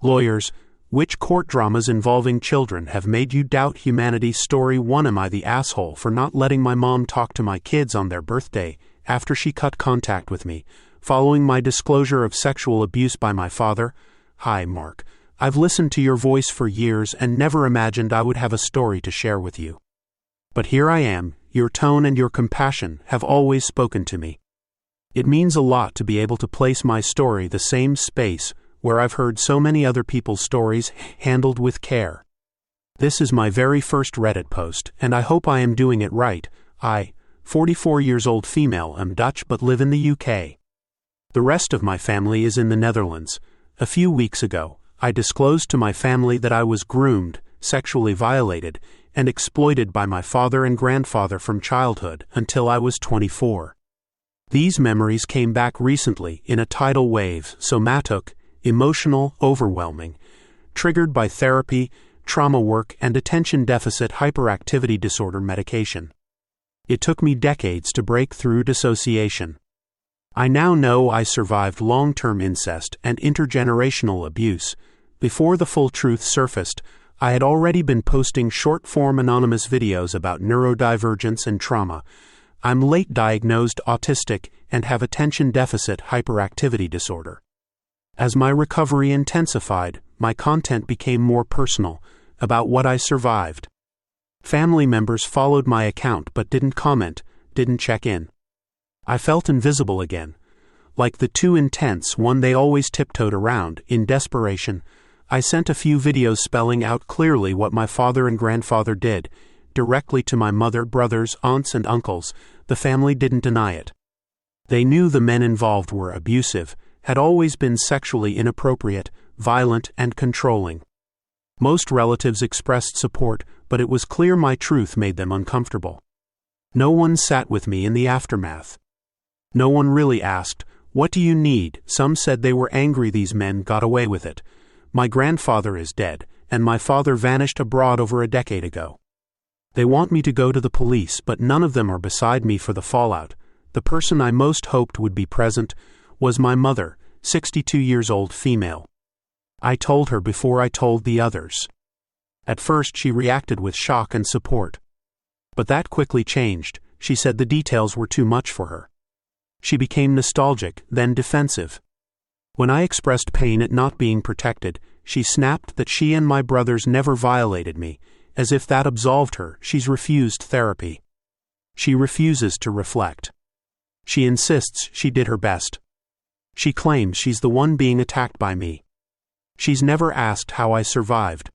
Lawyers, which court dramas involving children have made you doubt humanity? Story 1. Am I the asshole for not letting my mom talk to my kids on their birthday after she cut contact with me, following my disclosure of sexual abuse by my father? Hi, Mark. I've listened to your voice for years and never imagined I would have a story to share with you. But here I am. Your tone and your compassion have always spoken to me. It means a lot to be able to place my story the same space where I've heard so many other people's stories handled with care. This is my very first Reddit post, and I hope I am doing it right. I, 44 years old female, am Dutch but live in the UK. The rest of my family is in the Netherlands. A few weeks ago, I disclosed to my family that I was groomed, sexually violated, and exploited by my father and grandfather from childhood until I was 24. These memories came back recently in a tidal wave, somatic, emotional, overwhelming, triggered by therapy, trauma work, and attention deficit hyperactivity disorder medication. It took me decades to break through dissociation. I now know I survived long-term incest and intergenerational abuse. Before the full truth surfaced, I had already been posting short-form anonymous videos about neurodivergence and trauma. I'm late diagnosed autistic and have attention deficit hyperactivity disorder. As my recovery intensified, my content became more personal, about what I survived. Family members followed my account but didn't comment, didn't check in. I felt invisible again. Like the too intense one they always tiptoed around. In desperation, I sent a few videos spelling out clearly what my father and grandfather did, directly to my mother, brothers, aunts, and uncles. The family didn't deny it. They knew the men involved were abusive, had always been sexually inappropriate, violent, and controlling. Most relatives expressed support, but it was clear my truth made them uncomfortable. No one sat with me in the aftermath. No one really asked, "What do you need?" Some said they were angry these men got away with it. My grandfather is dead, and my father vanished abroad over a decade ago. They want me to go to the police, but none of them are beside me for the fallout. The person I most hoped would be present was my mother, 62 years old female. I told her before I told the others. At first she reacted with shock and support. But that quickly changed. She said the details were too much for her. She became nostalgic, then defensive. When I expressed pain at not being protected, she snapped that she and my brothers never violated me, as if that absolved her. She's refused therapy. She refuses to reflect. She insists she did her best. She claims she's the one being attacked by me. She's never asked how I survived.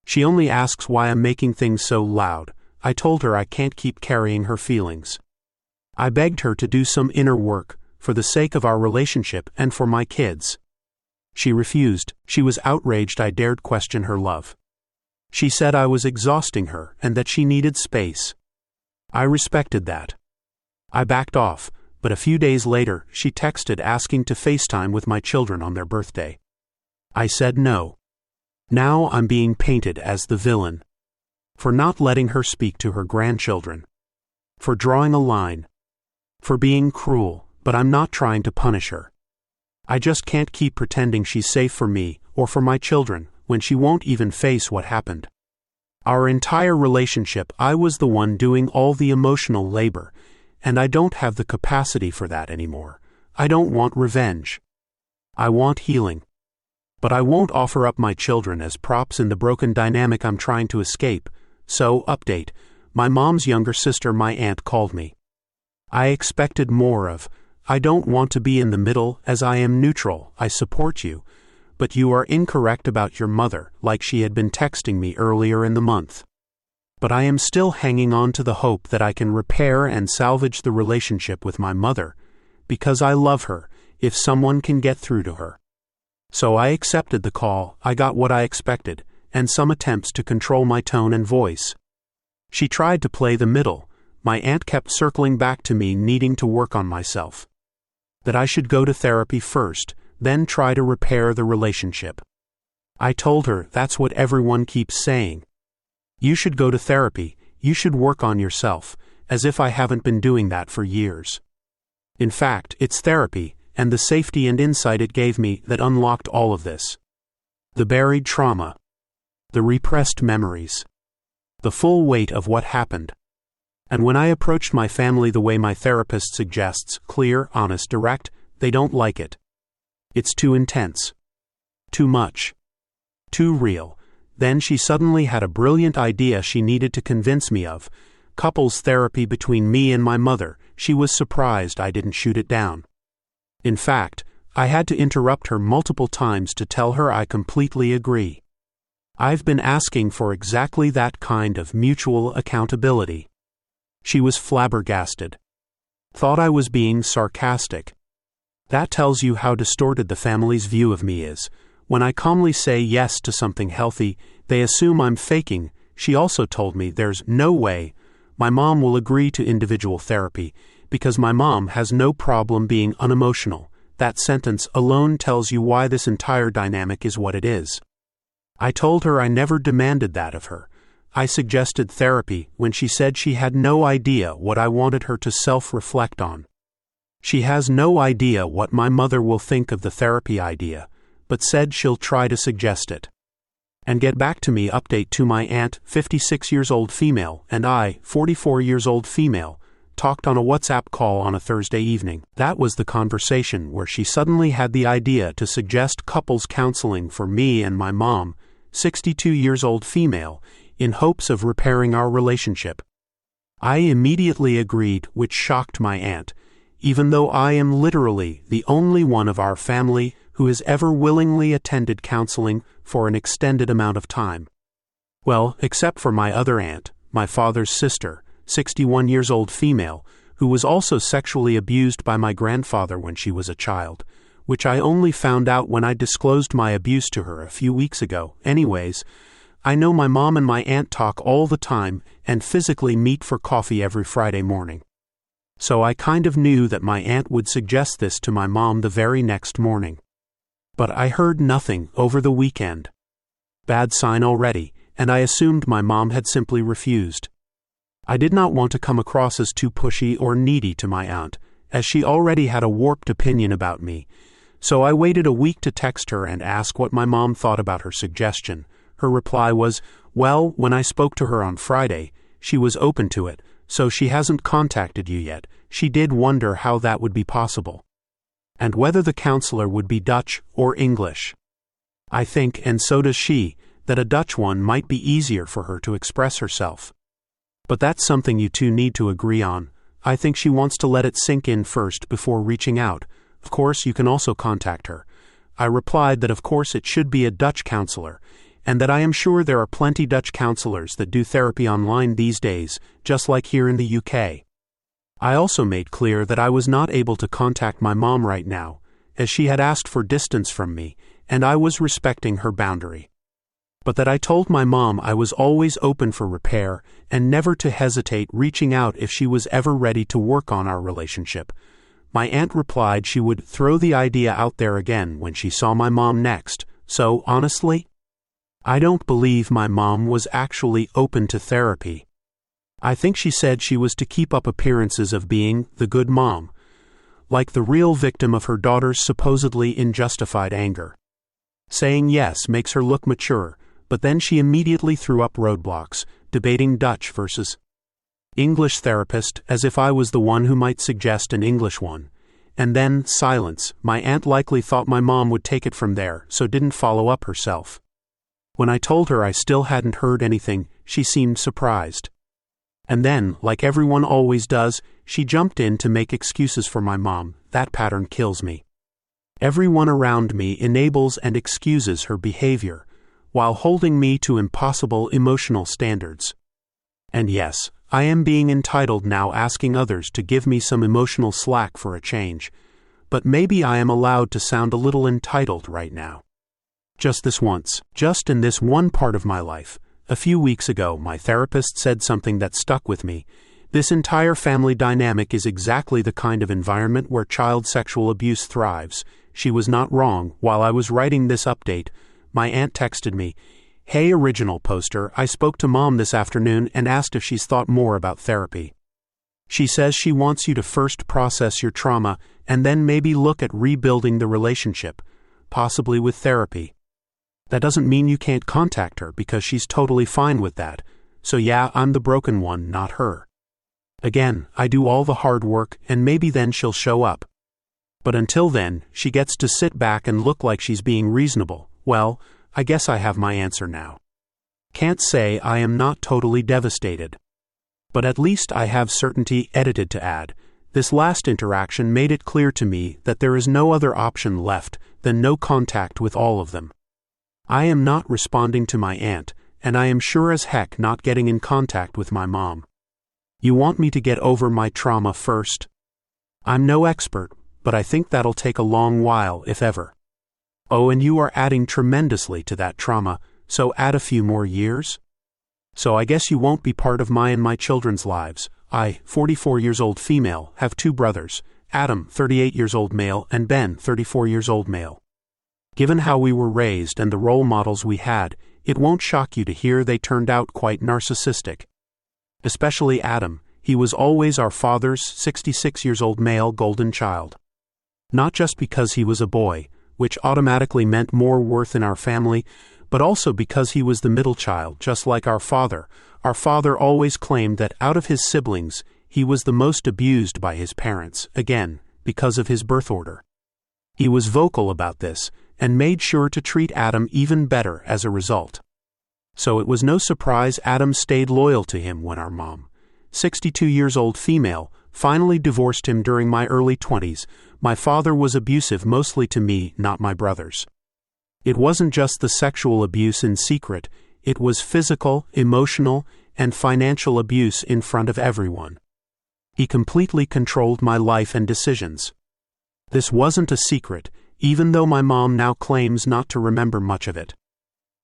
She only asks why I'm making things so loud. I told her I can't keep carrying her feelings. I begged her to do some inner work, for the sake of our relationship and for my kids. She refused. She was outraged I dared question her love. She said I was exhausting her and that she needed space. I respected that. I backed off, but a few days later she texted asking to FaceTime with my children on their birthday. I said no. Now I'm being painted as the villain. For not letting her speak to her grandchildren. For drawing a line. For being cruel, but I'm not trying to punish her. I just can't keep pretending she's safe for me or for my children when she won't even face what happened. Our entire relationship, I was the one doing all the emotional labor, and I don't have the capacity for that anymore. I don't want revenge. I want healing. But I won't offer up my children as props in the broken dynamic I'm trying to escape. So, update, my mom's younger sister, my aunt, called me. I expected more of, I don't want to be in the middle as I am neutral, I support you, but you are incorrect about your mother, like she had been texting me earlier in the month. But I am still hanging on to the hope that I can repair and salvage the relationship with my mother, because I love her, if someone can get through to her. So I accepted the call. I got what I expected, and some attempts to control my tone and voice. She tried to play the middle. My aunt kept circling back to me needing to work on myself. That I should go to therapy first, then try to repair the relationship. I told her that's what everyone keeps saying. You should go to therapy, you should work on yourself, as if I haven't been doing that for years. In fact, it's therapy, and the safety and insight it gave me that unlocked all of this. The buried trauma. The repressed memories. The full weight of what happened. And when I approached my family the way my therapist suggests, clear, honest, direct, they don't like it. It's too intense. Too much. Too real. Then she suddenly had a brilliant idea she needed to convince me of. Couples therapy between me and my mother. She was surprised I didn't shoot it down. In fact, I had to interrupt her multiple times to tell her I completely agree. I've been asking for exactly that kind of mutual accountability. She was flabbergasted. Thought I was being sarcastic. That tells you how distorted the family's view of me is. When I calmly say yes to something healthy, they assume I'm faking. She also told me there's no way my mom will agree to individual therapy because my mom has no problem being unemotional. That sentence alone tells you why this entire dynamic is what it is. I told her I never demanded that of her. I suggested therapy when she said she had no idea what I wanted her to self-reflect on. She has no idea what my mother will think of the therapy idea, but said she'll try to suggest it. And get back to me. Update to my aunt, 56 years old female, and I, 44 years old female, talked on a WhatsApp call on a Thursday evening. That was the conversation where she suddenly had the idea to suggest couples counseling for me and my mom, 62 years old female, in hopes of repairing our relationship. I immediately agreed, which shocked my aunt, even though I am literally the only one of our family who has ever willingly attended counseling for an extended amount of time. Well, except for my other aunt, my father's sister, 61 years old female, who was also sexually abused by my grandfather when she was a child, which I only found out when I disclosed my abuse to her a few weeks ago. Anyways, I know my mom and my aunt talk all the time and physically meet for coffee every Friday morning. So I kind of knew that my aunt would suggest this to my mom the very next morning. But I heard nothing over the weekend. Bad sign already, and I assumed my mom had simply refused. I did not want to come across as too pushy or needy to my aunt, as she already had a warped opinion about me, so I waited a week to text her and ask what my mom thought about her suggestion. Her reply was, well, when I spoke to her on Friday, she was open to it, so she hasn't contacted you yet. She did wonder how that would be possible. And whether the counselor would be Dutch or English. I think, and so does she, that a Dutch one might be easier for her to express herself. But that's something you two need to agree on. I think she wants to let it sink in first before reaching out. Of course, you can also contact her. I replied that of course it should be a Dutch counselor, and that I am sure there are plenty Dutch counselors that do therapy online these days, just like here in the UK. I also made clear that I was not able to contact my mom right now, as she had asked for distance from me, and I was respecting her boundary. But that I told my mom I was always open for repair and never to hesitate reaching out if she was ever ready to work on our relationship. My aunt replied she would throw the idea out there again when she saw my mom next, so honestly, I don't believe my mom was actually open to therapy. I think she said she was to keep up appearances of being the good mom, like the real victim of her daughter's supposedly unjustified anger. Saying yes makes her look mature, but then she immediately threw up roadblocks, debating Dutch versus English therapist as if I was the one who might suggest an English one. And then silence. My aunt likely thought my mom would take it from there, so didn't follow up herself. When I told her I still hadn't heard anything, she seemed surprised. And then, like everyone always does, she jumped in to make excuses for my mom. That pattern kills me. Everyone around me enables and excuses her behavior, while holding me to impossible emotional standards. And yes, I am being entitled now, asking others to give me some emotional slack for a change, but maybe I am allowed to sound a little entitled right now. Just this once, just in this one part of my life, a few weeks ago, my therapist said something that stuck with me. This entire family dynamic is exactly the kind of environment where child sexual abuse thrives. She was not wrong. While I was writing this update, my aunt texted me, "Hey original poster, I spoke to mom this afternoon and asked if she's thought more about therapy. She says she wants you to first process your trauma and then maybe look at rebuilding the relationship, possibly with therapy." That doesn't mean you can't contact her because she's totally fine with that. So yeah, I'm the broken one, not her. Again, I do all the hard work and maybe then she'll show up. But until then, she gets to sit back and look like she's being reasonable. Well, I guess I have my answer now. Can't say I am not totally devastated. But at least I have certainty edited to add. This last interaction made it clear to me that there is no other option left than no contact with all of them. I am not responding to my aunt, and I am sure as heck not getting in contact with my mom. You want me to get over my trauma first? I'm no expert, but I think that'll take a long while, if ever. Oh, and you are adding tremendously to that trauma, so add a few more years? So I guess you won't be part of my and my children's lives. I, 44 years old female, have 2 brothers, Adam, 38 years old male, and Ben, 34 years old male. Given how we were raised and the role models we had, it won't shock you to hear they turned out quite narcissistic. Especially Adam, he was always our father's 66 years old male golden child. Not just because he was a boy, which automatically meant more worth in our family, but also because he was the middle child, just like our father. Our father always claimed that out of his siblings, he was the most abused by his parents, again, because of his birth order. He was vocal about this, and made sure to treat Adam even better as a result. So it was no surprise Adam stayed loyal to him when our mom, 62 years old female, finally divorced him during my early 20s. My father was abusive mostly to me, not my brothers. It wasn't just the sexual abuse in secret, it was physical, emotional, and financial abuse in front of everyone. He completely controlled my life and decisions. This wasn't a secret, even though my mom now claims not to remember much of it.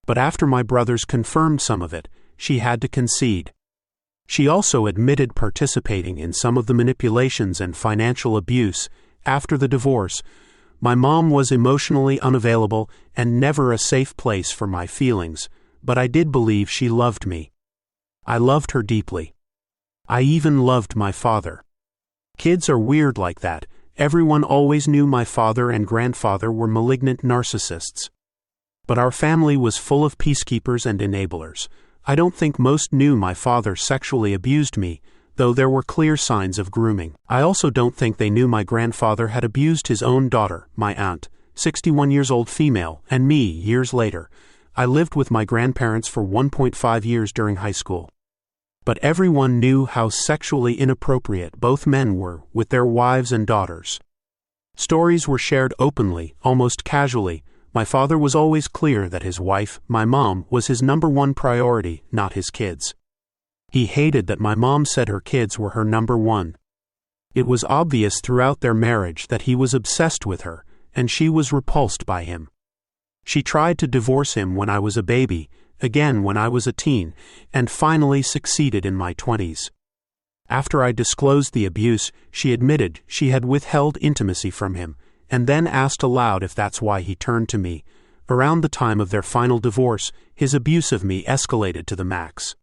But after my brothers confirmed some of it, she had to concede. She also admitted participating in some of the manipulations and financial abuse. After the divorce, my mom was emotionally unavailable and never a safe place for my feelings, but I did believe she loved me. I loved her deeply. I even loved my father. Kids are weird like that. Everyone always knew my father and grandfather were malignant narcissists. But our family was full of peacekeepers and enablers. I don't think most knew my father sexually abused me, though there were clear signs of grooming. I also don't think they knew my grandfather had abused his own daughter, my aunt, 61 years old female, and me years later. I lived with my grandparents for 1.5 years during high school. But everyone knew how sexually inappropriate both men were with their wives and daughters. Stories were shared openly, almost casually. My father was always clear that his wife, my mom, was his number one priority, not his kids. He hated that my mom said her kids were her number one. It was obvious throughout their marriage that he was obsessed with her, and she was repulsed by him. She tried to divorce him when I was a baby, again when I was a teen, and finally succeeded in my 20s. After I disclosed the abuse, she admitted she had withheld intimacy from him, and then asked aloud if that's why he turned to me. Around the time of their final divorce, his abuse of me escalated to the max.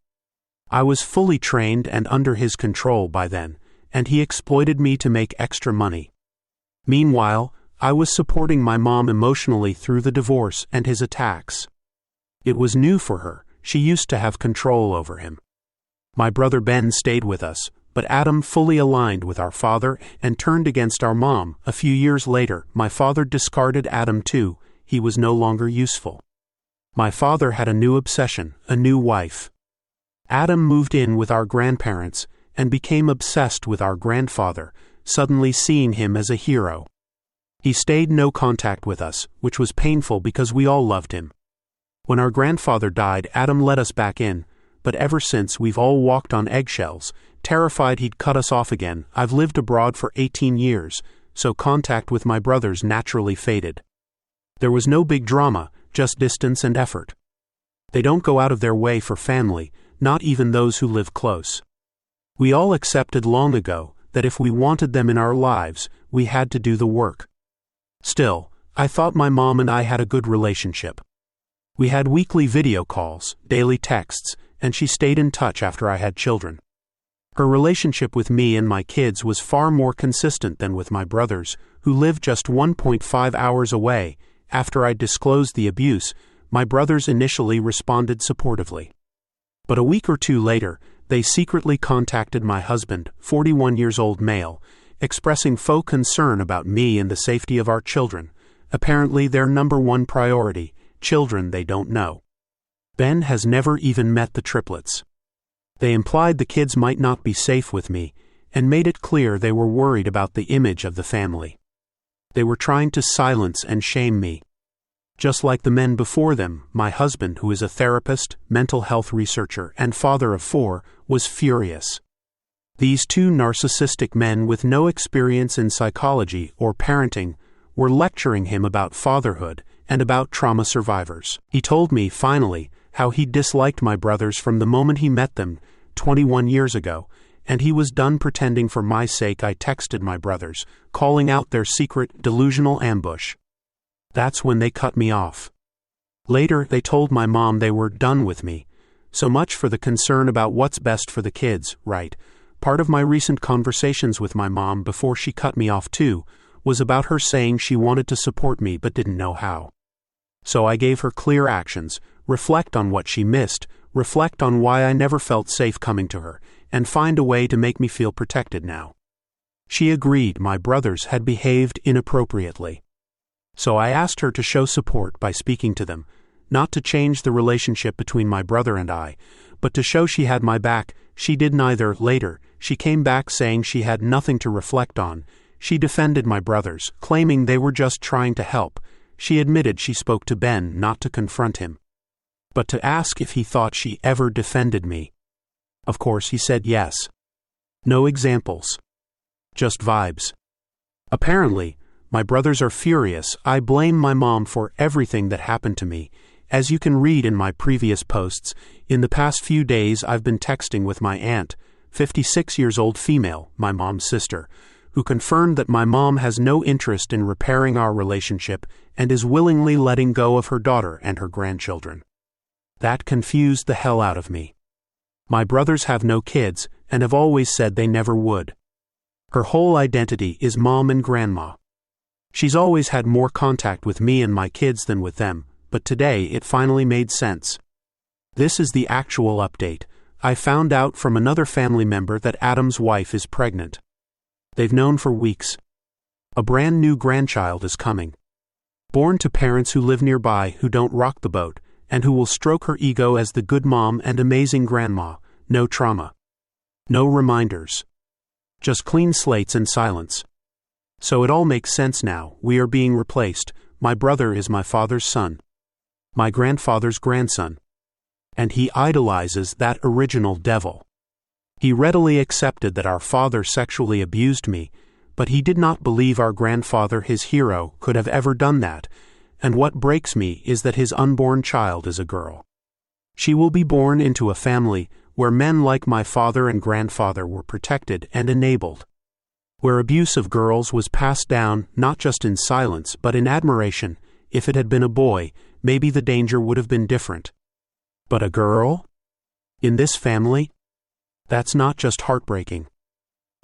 I was fully trained and under his control by then, and he exploited me to make extra money. Meanwhile, I was supporting my mom emotionally through the divorce and his attacks. It was new for her. She used to have control over him. My brother Ben stayed with us, but Adam fully aligned with our father and turned against our mom. A few years later, my father discarded Adam too. He was no longer useful. My father had a new obsession, a new wife. Adam moved in with our grandparents and became obsessed with our grandfather, suddenly seeing him as a hero. He stayed no contact with us, which was painful because we all loved him. When our grandfather died, Adam let us back in, but ever since we've all walked on eggshells, terrified he'd cut us off again. I've lived abroad for 18 years, so contact with my brothers naturally faded. There was no big drama, just distance and effort. They don't go out of their way for family, not even those who live close. We all accepted long ago that if we wanted them in our lives, we had to do the work. Still, I thought my mom and I had a good relationship. We had weekly video calls, daily texts, and she stayed in touch after I had children. Her relationship with me and my kids was far more consistent than with my brothers, who lived just 1.5 hours away. After I disclosed the abuse, My brothers initially responded supportively. But a week or two later, they secretly contacted my husband, 41 years old male, expressing faux concern about me and the safety of our children, apparently their number one priority, children they don't know. Ben has never even met the triplets. They implied the kids might not be safe with me, and made it clear they were worried about the image of the family. They were trying to silence and shame me. Just like the men before them, my husband, who is a therapist, mental health researcher, and father of 4, was furious. These two narcissistic men with no experience in psychology or parenting were lecturing him about fatherhood and about trauma survivors. He told me, finally, how he disliked my brothers from the moment he met them 21 years ago, and he was done pretending for my sake. I texted my brothers, calling out their secret, delusional ambush. That's when they cut me off. Later, they told my mom they were done with me. So much for the concern about what's best for the kids, right? Part of my recent conversations with my mom before she cut me off too was about her saying she wanted to support me but didn't know how. So I gave her clear actions, reflect on what she missed, reflect on why I never felt safe coming to her, and find a way to make me feel protected now. She agreed my brothers had behaved inappropriately. So I asked her to show support by speaking to them, not to change the relationship between my brother and I, but to show she had my back. She did neither. Later, she came back saying she had nothing to reflect on. She defended my brothers, claiming they were just trying to help. She admitted she spoke to Ben not to confront him, but to ask if he thought she ever defended me. Of course he said yes. No examples. Just vibes. Apparently, my brothers are furious. I blame my mom for everything that happened to me. As you can read in my previous posts, in the past few days I've been texting with my aunt, 56 years old female, my mom's sister, who confirmed that my mom has no interest in repairing our relationship and is willingly letting go of her daughter and her grandchildren. That confused the hell out of me. My brothers have no kids and have always said they never would. Her whole identity is mom and grandma. She's always had more contact with me and my kids than with them, but today it finally made sense. This is the actual update. I found out from another family member that Adam's wife is pregnant. They've known for weeks. A brand new grandchild is coming. Born to parents who live nearby who don't rock the boat, and who will stroke her ego as the good mom and amazing grandma. No trauma. No reminders. Just clean slates and silence. So it all makes sense now. We are being replaced. My brother is my father's son. My grandfather's grandson. And he idolizes that original devil. He readily accepted that our father sexually abused me, but he did not believe our grandfather, his hero, could have ever done that, and what breaks me is that his unborn child is a girl. She will be born into a family where men like my father and grandfather were protected and enabled, where abuse of girls was passed down not just in silence but in admiration. If it had been a boy, maybe the danger would have been different. But a girl? In this family? That's not just heartbreaking.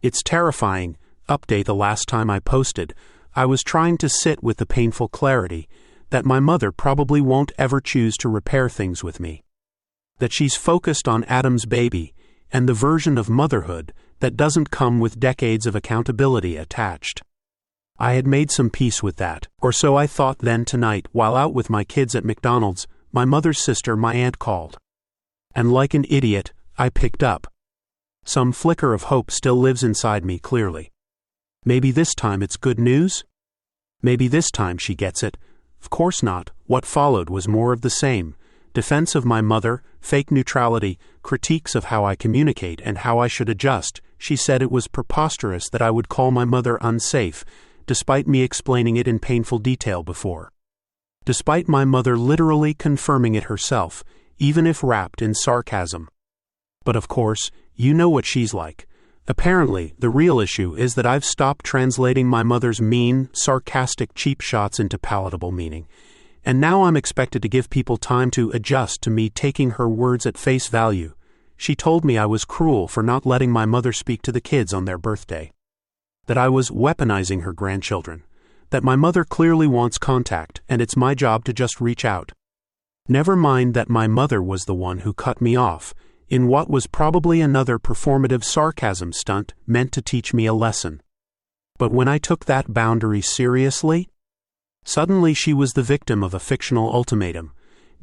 It's terrifying. Update: the last time I posted, I was trying to sit with the painful clarity that my mother probably won't ever choose to repair things with me. That she's focused on Adam's baby and the version of motherhood that doesn't come with decades of accountability attached. I had made some peace with that, or so I thought. Then tonight, while out with my kids at McDonald's, my mother's sister, my aunt, called. And like an idiot, I picked up. Some flicker of hope still lives inside me, clearly. Maybe this time it's good news? Maybe this time she gets it. Of course not. What followed was more of the same. Defense of my mother, fake neutrality, critiques of how I communicate and how I should adjust. She said it was preposterous that I would call my mother unsafe, despite me explaining it in painful detail before. Despite my mother literally confirming it herself, even if wrapped in sarcasm. But of course, you know what she's like. Apparently, the real issue is that I've stopped translating my mother's mean, sarcastic cheap shots into palatable meaning, and now I'm expected to give people time to adjust to me taking her words at face value. She told me I was cruel for not letting my mother speak to the kids on their birthday. That I was weaponizing her grandchildren. That my mother clearly wants contact, and it's my job to just reach out. Never mind that my mother was the one who cut me off, in what was probably another performative sarcasm stunt meant to teach me a lesson. But when I took that boundary seriously, suddenly she was the victim of a fictional ultimatum.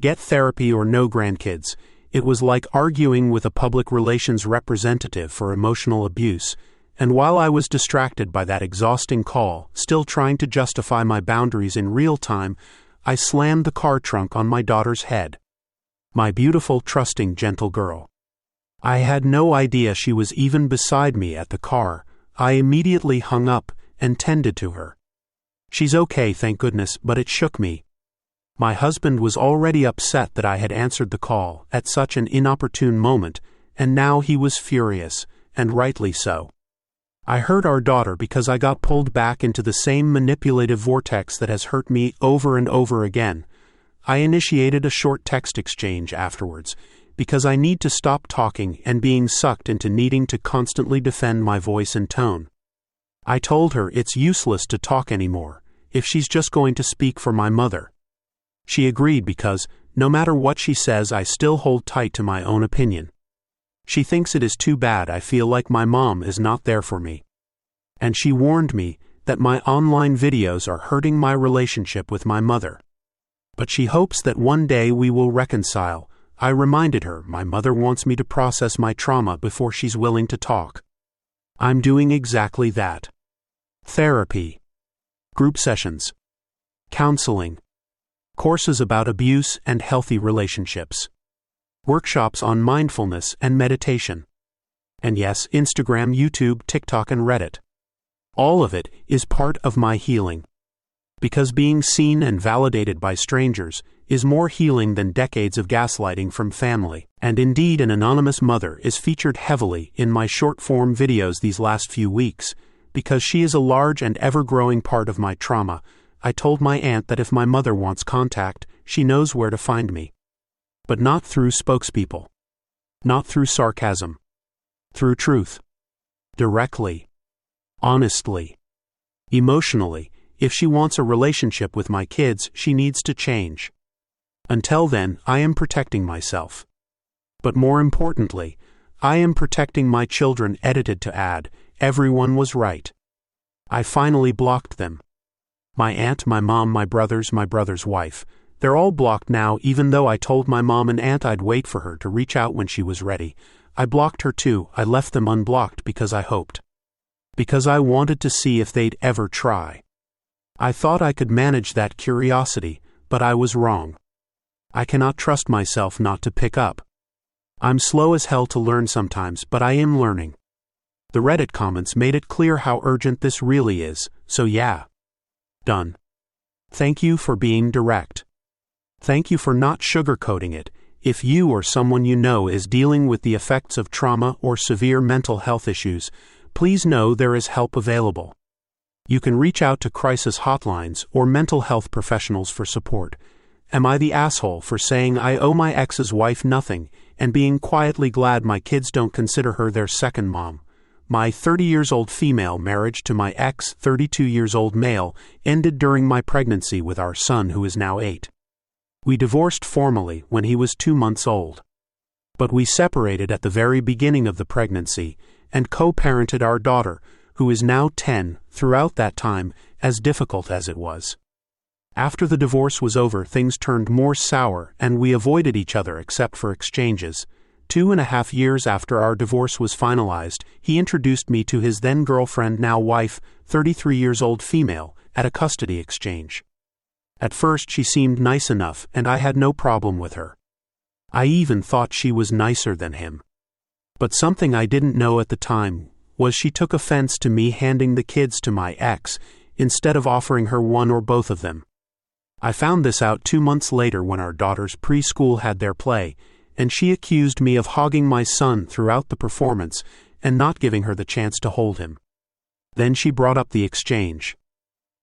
Get therapy or no grandkids. It was like arguing with a public relations representative for emotional abuse, and while I was distracted by that exhausting call, still trying to justify my boundaries in real time, I slammed the car trunk on my daughter's head. My beautiful, trusting, gentle girl. I had no idea she was even beside me at the car. I immediately hung up and tended to her. She's okay, thank goodness, but it shook me. My husband was already upset that I had answered the call at such an inopportune moment, and now he was furious, and rightly so. I hurt our daughter because I got pulled back into the same manipulative vortex that has hurt me over and over again. I initiated a short text exchange afterwards, because I need to stop talking and being sucked into needing to constantly defend my voice and tone. I told her it's useless to talk anymore, if she's just going to speak for my mother. She agreed because, no matter what she says, I still hold tight to my own opinion. She thinks it is too bad I feel like my mom is not there for me. And she warned me that my online videos are hurting my relationship with my mother. But she hopes that one day we will reconcile. I reminded her my mother wants me to process my trauma before she's willing to talk. I'm doing exactly that. Therapy. Group sessions. Counseling. Courses about abuse and healthy relationships. Workshops on mindfulness and meditation. And yes, Instagram, YouTube, TikTok, and Reddit. All of it is part of my healing. Because being seen and validated by strangers is more healing than decades of gaslighting from family. And indeed, an anonymous mother is featured heavily in my short-form videos these last few weeks. Because she is a large and ever-growing part of my trauma, I told my aunt that if my mother wants contact, she knows where to find me. But not through spokespeople. Not through sarcasm. Through truth. Directly. Honestly. Emotionally. If she wants a relationship with my kids, she needs to change. Until then, I am protecting myself. But more importantly, I am protecting my children. Edited to add, everyone was right. I finally blocked them. My aunt, my mom, my brother's wife. They're all blocked now, even though I told my mom and aunt I'd wait for her to reach out when she was ready. I blocked her too. I left them unblocked because I hoped. Because I wanted to see if they'd ever try. I thought I could manage that curiosity, but I was wrong. I cannot trust myself not to pick up. I'm slow as hell to learn sometimes, but I am learning. The Reddit comments made it clear how urgent this really is, so yeah. Done. Thank you for being direct. Thank you for not sugarcoating it. If you or someone you know is dealing with the effects of trauma or severe mental health issues, please know there is help available. You can reach out to crisis hotlines or mental health professionals for support. Am I the asshole for saying I owe my ex's wife nothing and being quietly glad my kids don't consider her their second mom? My 30-years-old female marriage to my ex, 32-years-old male, ended during my pregnancy with our son, who is now 8. We divorced formally when he was 2 months old. But we separated at the very beginning of the pregnancy and co-parented our daughter, who is now 10, throughout that time, as difficult as it was. After the divorce was over, things turned more sour and we avoided each other except for exchanges. 2.5 years after our divorce was finalized, he introduced me to his then-girlfriend, now wife, 33-years-old female, at a custody exchange. At first she seemed nice enough and I had no problem with her. I even thought she was nicer than him. But something I didn't know at the time was she took offense to me handing the kids to my ex instead of offering her one or both of them. I found this out 2 months later when our daughters' preschool had their play, and she accused me of hogging my son throughout the performance and not giving her the chance to hold him. Then she brought up the exchange.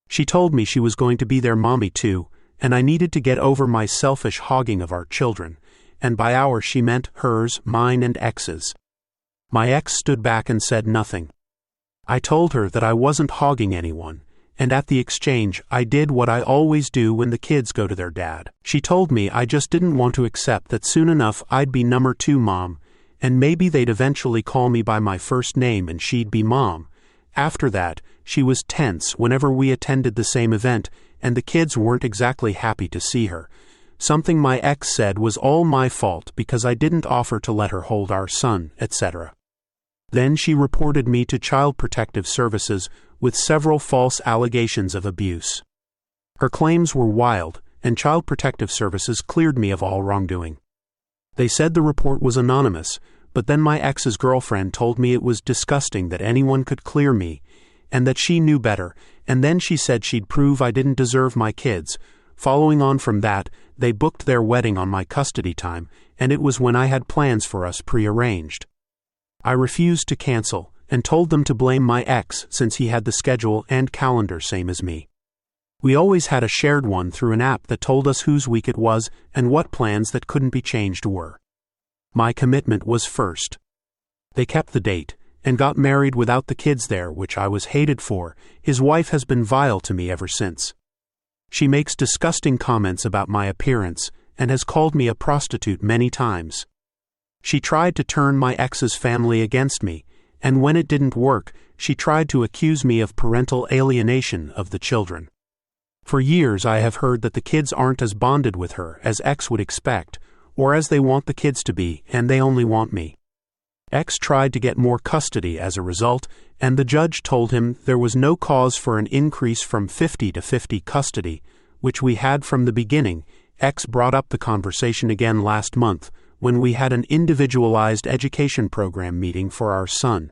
She told me she was going to be their mommy too, and I needed to get over my selfish hogging of our children, and by ours she meant hers, mine, and ex's. My ex stood back and said nothing. I told her that I wasn't hogging anyone, and at the exchange I did what I always do when the kids go to their dad. She told me I just didn't want to accept that soon enough I'd be number 2 mom, and maybe they'd eventually call me by my first name and she'd be mom. After that, she was tense whenever we attended the same event, and the kids weren't exactly happy to see her. Something my ex said was all my fault because I didn't offer to let her hold our son, etc. Then she reported me to Child Protective Services with several false allegations of abuse. Her claims were wild, and Child Protective Services cleared me of all wrongdoing. They said the report was anonymous, but then my ex's girlfriend told me it was disgusting that anyone could clear me, and that she knew better, and then she said she'd prove I didn't deserve my kids. Following on from that, they booked their wedding on my custody time, and it was when I had plans for us prearranged. I refused to cancel, and told them to blame my ex since he had the schedule and calendar same as me. We always had a shared one through an app that told us whose week it was and what plans that couldn't be changed were. My commitment was first. They kept the date, and got married without the kids there, which I was hated for. His wife has been vile to me ever since. She makes disgusting comments about my appearance, and has called me a prostitute many times. She tried to turn my ex's family against me, and when it didn't work, she tried to accuse me of parental alienation of the children. For years I have heard that the kids aren't as bonded with her as ex would expect, or as they want the kids to be, and they only want me. Ex tried to get more custody as a result, and the judge told him there was no cause for an increase from 50 to 50 custody, which we had from the beginning. Ex brought up the conversation again last month, when we had an individualized education program meeting for our son.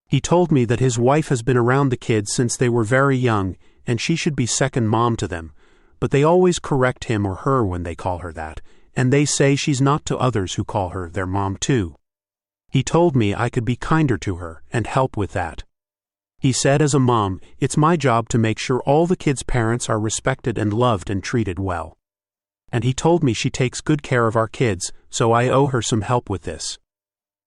He told me that his wife has been around the kids since they were very young, and she should be second mom to them, but they always correct him or her when they call her that, and they say she's not to others who call her their mom too. He told me I could be kinder to her and help with that. He said as a mom, it's my job to make sure all the kids' parents are respected and loved and treated well. And he told me she takes good care of our kids, so I owe her some help with this.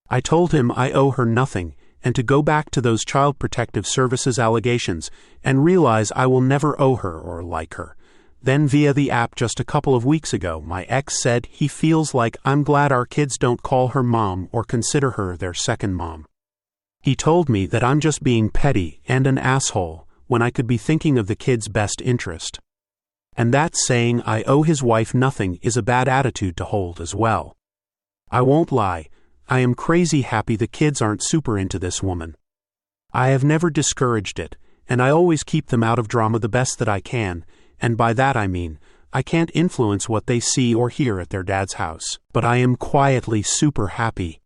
I told him I owe her nothing, and to go back to those Child Protective Services allegations, and realize I will never owe her or like her. Then via the app just a couple of weeks ago, my ex said he feels like I'm glad our kids don't call her mom or consider her their second mom. He told me that I'm just being petty and an asshole when I could be thinking of the kids' best interest. And that saying I owe his wife nothing is a bad attitude to hold as well. I won't lie, I am crazy happy the kids aren't super into this woman. I have never discouraged it, and I always keep them out of drama the best that I can, and by that I mean, I can't influence what they see or hear at their dad's house, but I am quietly super happy.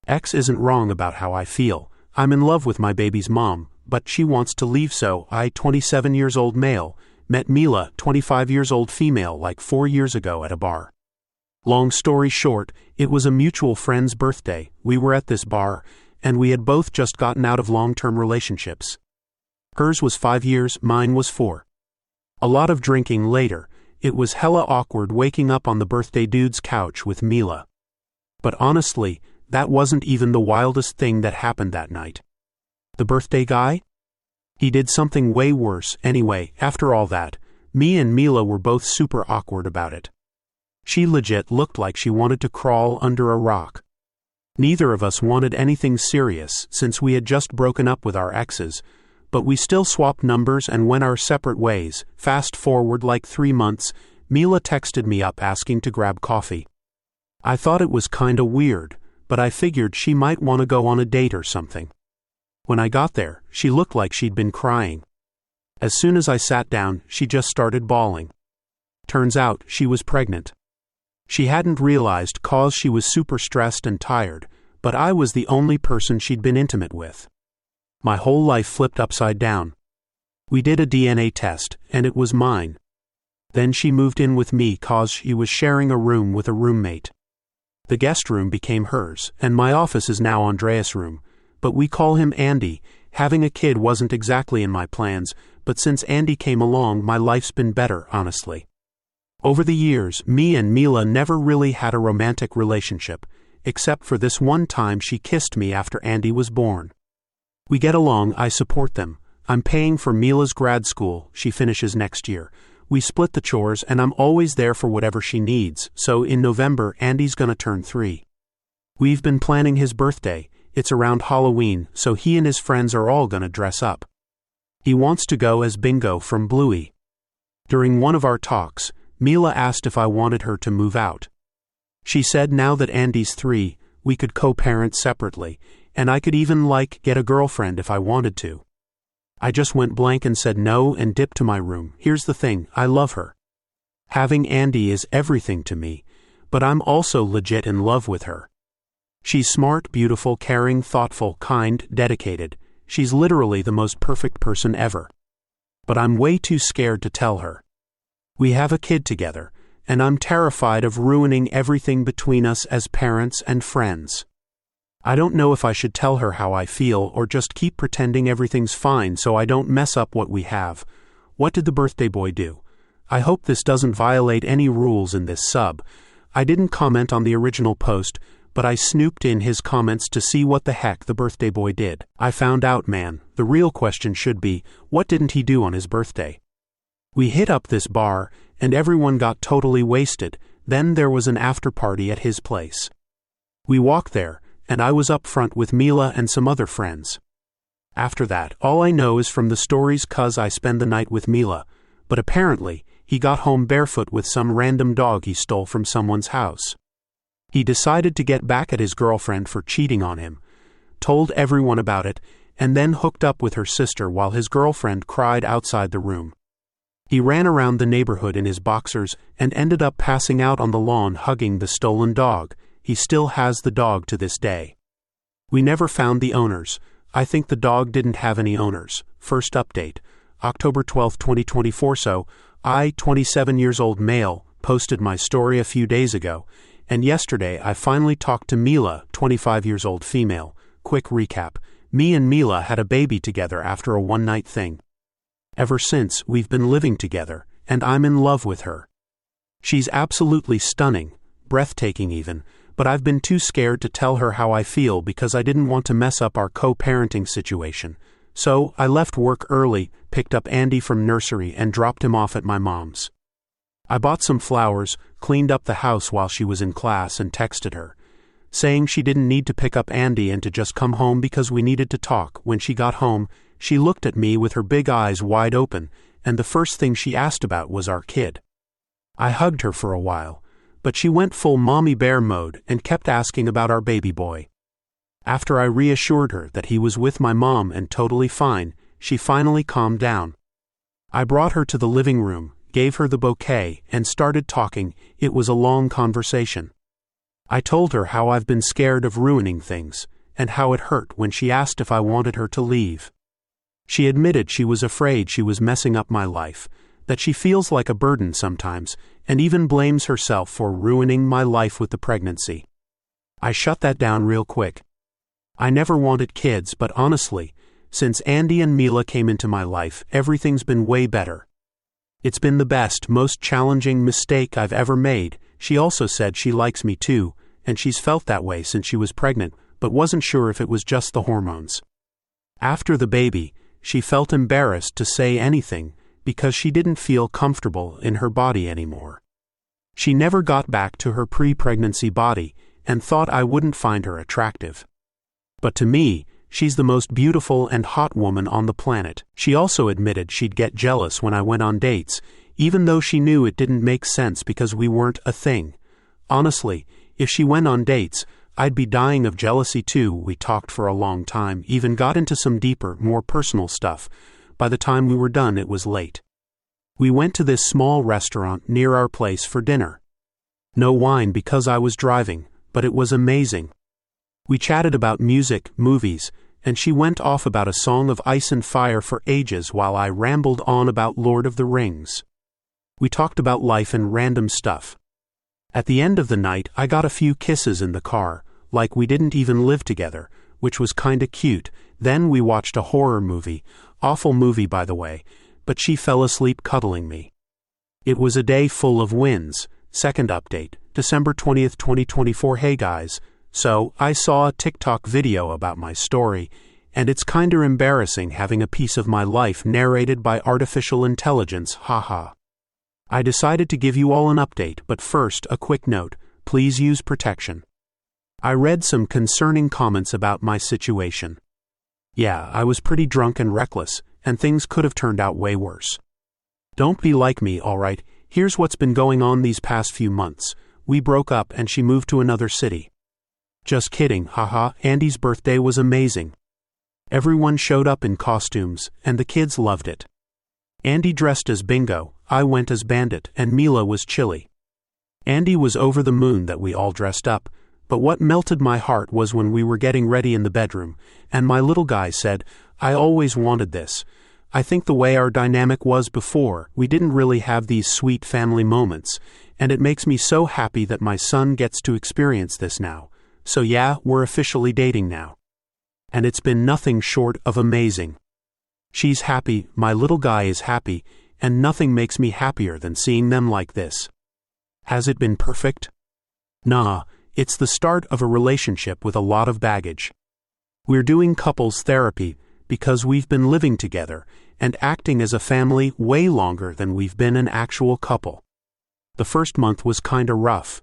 X isn't wrong about how I feel. I'm in love with my baby's mom, but she wants to leave, so I, 27 years old male, met Mila, 25 years old female, like 4 years ago at a bar. Long story short, it was a mutual friend's birthday. We were at this bar, and we had both just gotten out of long-term relationships. Hers was 5 years, mine was 4. A lot of drinking later. It was hella awkward waking up on the birthday dude's couch with Mila. But honestly, that wasn't even the wildest thing that happened that night. The birthday guy? He did something way worse. Anyway, after all that, me and Mila were both super awkward about it. She legit looked like she wanted to crawl under a rock. Neither of us wanted anything serious since we had just broken up with our exes, but we still swapped numbers and went our separate ways. Fast forward like 3 months, Mila texted me up asking to grab coffee. I thought it was kinda weird, but I figured she might want to go on a date or something. When I got there, she looked like she'd been crying. As soon as I sat down, she just started bawling. Turns out, she was pregnant. She hadn't realized cause she was super stressed and tired, but I was the only person she'd been intimate with. My whole life flipped upside down. We did a DNA test, and it was mine. Then she moved in with me cause she was sharing a room with a roommate. The guest room became hers, and my office is now Andreas' room, but we call him Andy. Having a kid wasn't exactly in my plans, but since Andy came along, my life's been better, honestly. Over the years, me and Mila never really had a romantic relationship, except for this one time she kissed me after Andy was born. We get along, I support them. I'm paying for Mila's grad school, she finishes next year. We split the chores and I'm always there for whatever she needs, so in November Andy's gonna turn 3. We've been planning his birthday. It's around Halloween, so he and his friends are all gonna dress up. He wants to go as Bingo from Bluey. During one of our talks, Mila asked if I wanted her to move out. She said now that Andy's 3, we could co-parent separately, and I could even get a girlfriend if I wanted to. I just went blank and said no and dipped to my room. Here's the thing, I love her. Having Andy is everything to me, but I'm also legit in love with her. She's smart, beautiful, caring, thoughtful, kind, dedicated. She's literally the most perfect person ever. But I'm way too scared to tell her. We have a kid together, and I'm terrified of ruining everything between us as parents and friends. I don't know if I should tell her how I feel or just keep pretending everything's fine so I don't mess up what we have. What did the birthday boy do? I hope this doesn't violate any rules in this sub. I didn't comment on the original post, but I snooped in his comments to see what the heck the birthday boy did. I found out, man. The real question should be, what didn't he do on his birthday? We hit up this bar, and everyone got totally wasted. Then there was an after party at his place. We walked there, and I was up front with Mila and some other friends. After that, all I know is from the stories 'cause I spend the night with Mila, but apparently, he got home barefoot with some random dog he stole from someone's house. He decided to get back at his girlfriend for cheating on him, told everyone about it, and then hooked up with her sister while his girlfriend cried outside the room. He ran around the neighborhood in his boxers and ended up passing out on the lawn hugging the stolen dog. He still has the dog to this day. We never found the owners. I think the dog didn't have any owners. First update, October 12, 2024. So, I, 27 years old male, posted my story a few days ago, and yesterday I finally talked to Mila, 25 years old female. Quick recap, me and Mila had a baby together after a one-night thing. Ever since, we've been living together, and I'm in love with her. She's absolutely stunning, breathtaking even, but I've been too scared to tell her how I feel because I didn't want to mess up our co-parenting situation. So, I left work early, picked up Andy from nursery and dropped him off at my mom's. I bought some flowers, cleaned up the house while she was in class and texted her, saying she didn't need to pick up Andy and to just come home because we needed to talk. When she got home, she looked at me with her big eyes wide open, and the first thing she asked about was our kid. I hugged her for a while, but she went full mommy bear mode and kept asking about our baby boy. After I reassured her that he was with my mom and totally fine, she finally calmed down. I brought her to the living room, gave her the bouquet, and started talking. It was a long conversation. I told her how I've been scared of ruining things, and how it hurt when she asked if I wanted her to leave. She admitted she was afraid she was messing up my life, that she feels like a burden sometimes, and even blames herself for ruining my life with the pregnancy. I shut that down real quick. I never wanted kids, but honestly, since Andy and Mila came into my life, everything's been way better. It's been the best, most challenging mistake I've ever made. She also said she likes me too, and she's felt that way since she was pregnant, but wasn't sure if it was just the hormones. After the baby, she felt embarrassed to say anything because she didn't feel comfortable in her body anymore. She never got back to her pre-pregnancy body and thought I wouldn't find her attractive. But to me, she's the most beautiful and hot woman on the planet. She also admitted she'd get jealous when I went on dates, even though she knew it didn't make sense because we weren't a thing. Honestly, if she went on dates, I'd be dying of jealousy too. We talked for a long time, even got into some deeper, more personal stuff. By the time we were done, it was late. We went to this small restaurant near our place for dinner. No wine because I was driving, but it was amazing. We chatted about music, movies, and she went off about A Song of Ice and Fire for ages while I rambled on about Lord of the Rings. We talked about life and random stuff. At the end of the night, I got a few kisses in the car, like we didn't even live together, which was kinda cute. Then we watched a horror movie, awful movie by the way, but she fell asleep cuddling me. It was a day full of wins. Second update, December 20th, 2024. Hey guys. So, I saw a TikTok video about my story, And it's kinda embarrassing having a piece of my life narrated by artificial intelligence, haha. I decided to give you all an update, but first, a quick note, please use protection. I read some concerning comments about my situation. Yeah, I was pretty drunk and reckless, and things could have turned out way worse. Don't be like me, alright? Here's what's been going on these past few months. We broke up and she moved to another city. Just kidding, haha, Andy's birthday was amazing. Everyone showed up in costumes, and the kids loved it. Andy dressed as Bingo, I went as Bandit, and Mila was Chili. Andy was over the moon that we all dressed up, but what melted my heart was when we were getting ready in the bedroom, and my little guy said, I always wanted this. I think the way our dynamic was before, we didn't really have these sweet family moments, and it makes me so happy that my son gets to experience this now. So yeah, we're officially dating now. And it's been nothing short of amazing. She's happy, my little guy is happy, and nothing makes me happier than seeing them like this. Has it been perfect? Nah, it's the start of a relationship with a lot of baggage. We're doing couples therapy because we've been living together and acting as a family way longer than we've been an actual couple. The first month was kinda rough.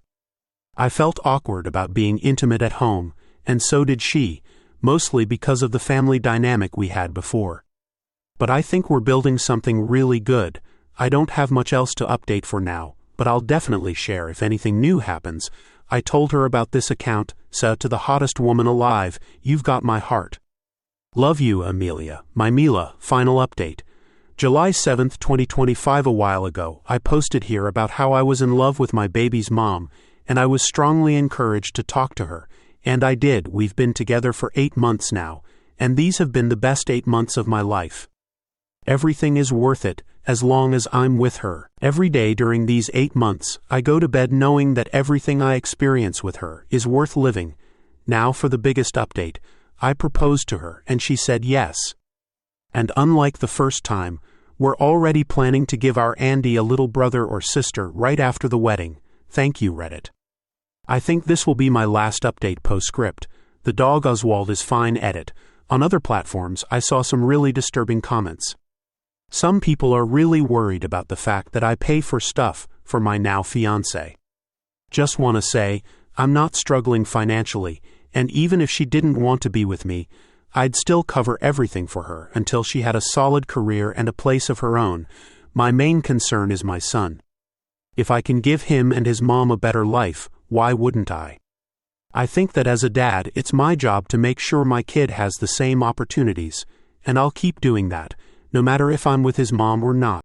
I felt awkward about being intimate at home, and so did she, mostly because of the family dynamic we had before. But I think we're building something really good. I don't have much else to update for now, but I'll definitely share if anything new happens. I told her about this account, so to the hottest woman alive, you've got my heart. Love you, Amelia, my Mila. Final update. July 7th, 2025. A while ago, I posted here about how I was in love with my baby's mom, and I was strongly encouraged to talk to her. And I did. We've been together for 8 months now, and these have been the best 8 months of my life. Everything is worth it, as long as I'm with her. Every day during these 8 months, I go to bed knowing that everything I experience with her is worth living. Now for the biggest update. I proposed to her, and she said yes. And unlike the first time, we're already planning to give our Andy a little brother or sister right after the wedding. Thank you, Reddit. I think this will be my last update postscript. The dog Oswald is fine. Edit. On other platforms, I saw some really disturbing comments. Some people are really worried about the fact that I pay for stuff for my now fiancé. Just want to say, I'm not struggling financially, and even if she didn't want to be with me, I'd still cover everything for her until she had a solid career and a place of her own. My main concern is my son. If I can give him and his mom a better life, why wouldn't I? I think that as a dad, it's my job to make sure my kid has the same opportunities, and I'll keep doing that, no matter if I'm with his mom or not.